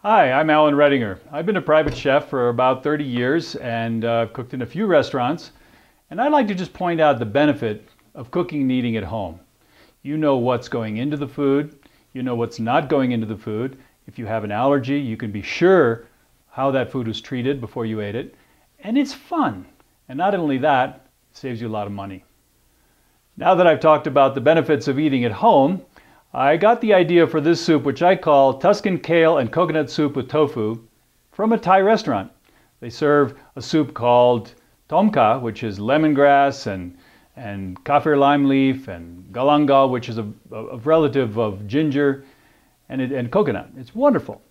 Hi, I'm Alan Redinger. I've been a private chef for about 30 years and I've cooked in a few restaurants. And I'd like to just point out the benefit of cooking and eating at home. You know what's going into the food. You know what's not going into the food. If you have an allergy, you can be sure how that food was treated before you ate it. And it's fun. And not only that, it saves you a lot of money. Now that I've talked about the benefits of eating at home, I got the idea for this soup, which I call Tuscan Kale and Coconut Soup with Tofu, from a Thai restaurant. They serve a soup called Tom Kha, which is lemongrass and kaffir lime leaf, and galangal, which is a relative of ginger, and coconut. It's wonderful.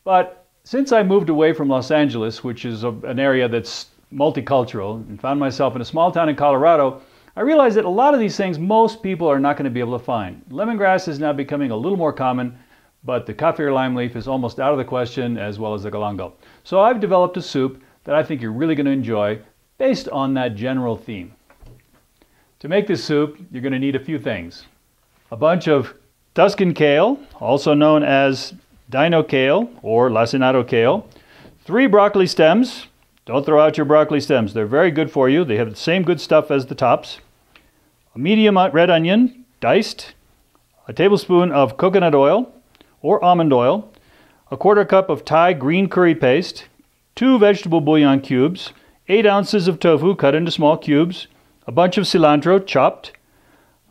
But since I moved away from Los Angeles, which is an area that's multicultural, and found myself in a small town in Colorado, I realized that a lot of these things most people are not going to be able to find. Lemongrass is now becoming a little more common, but the kaffir lime leaf is almost out of the question, as well as the galangal. So I've developed a soup that I think you're really going to enjoy based on that general theme. To make this soup, you're going to need a few things. A bunch of Tuscan kale, also known as dino kale or lacinato kale. 3 broccoli stems. Don't throw out your broccoli stems. They're very good for you. They have the same good stuff as the tops. A medium red onion, diced, a tablespoon of coconut oil or almond oil, a 1/4 cup of Thai green curry paste, 2 vegetable bouillon cubes, 8 ounces of tofu cut into small cubes, a bunch of cilantro chopped,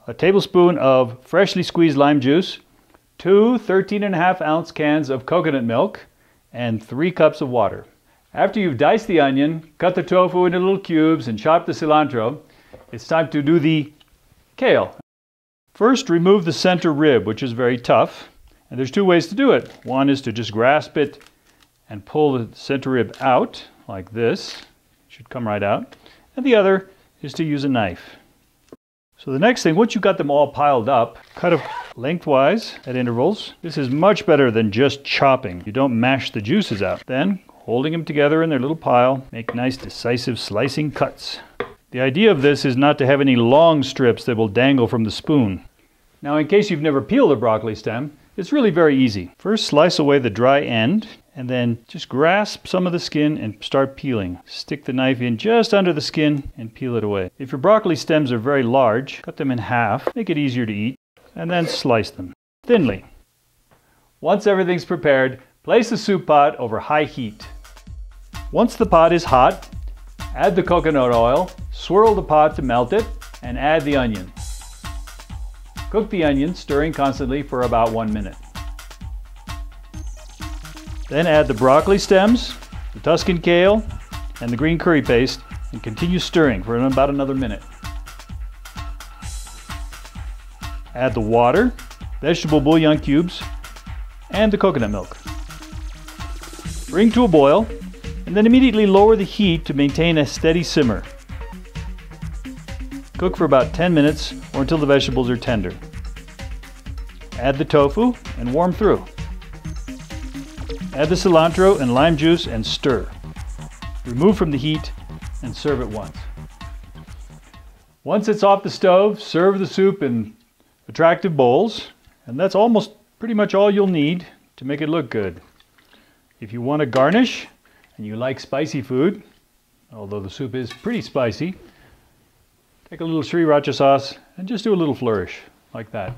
a tablespoon of freshly squeezed lime juice, 2 13.5-ounce cans of coconut milk, and 3 cups of water. After you've diced the onion, cut the tofu into little cubes, and chopped the cilantro, it's time to do the kale. First, remove the center rib, which is very tough. And there's 2 ways to do it. One is to just grasp it and pull the center rib out, like this. It should come right out. And the other is to use a knife. So the next thing, once you've got them all piled up, cut it lengthwise at intervals. This is much better than just chopping. You don't mash the juices out. Then, holding them together in their little pile, make nice decisive slicing cuts. The idea of this is not to have any long strips that will dangle from the spoon. Now, in case you've never peeled a broccoli stem, it's really very easy. First, slice away the dry end, and then just grasp some of the skin and start peeling. Stick the knife in just under the skin and peel it away. If your broccoli stems are very large, cut them in half, make it easier to eat, and then slice them thinly. Once everything's prepared, place the soup pot over high heat. Once the pot is hot, add the coconut oil, swirl the pot to melt it, and add the onion. Cook the onion, stirring constantly for about 1 minute. Then add the broccoli stems, the Tuscan kale, and the green curry paste, and continue stirring for about another minute. Add the water, vegetable bouillon cubes, and the coconut milk. Bring to a boil, and then immediately lower the heat to maintain a steady simmer. Cook for about 10 minutes or until the vegetables are tender. Add the tofu and warm through. Add the cilantro and lime juice and stir. Remove from the heat and serve at once. Once it's off the stove, serve the soup in attractive bowls, and that's almost pretty much all you'll need to make it look good. If you want to garnish and you like spicy food, although the soup is pretty spicy, take a little sriracha sauce and just do a little flourish like that.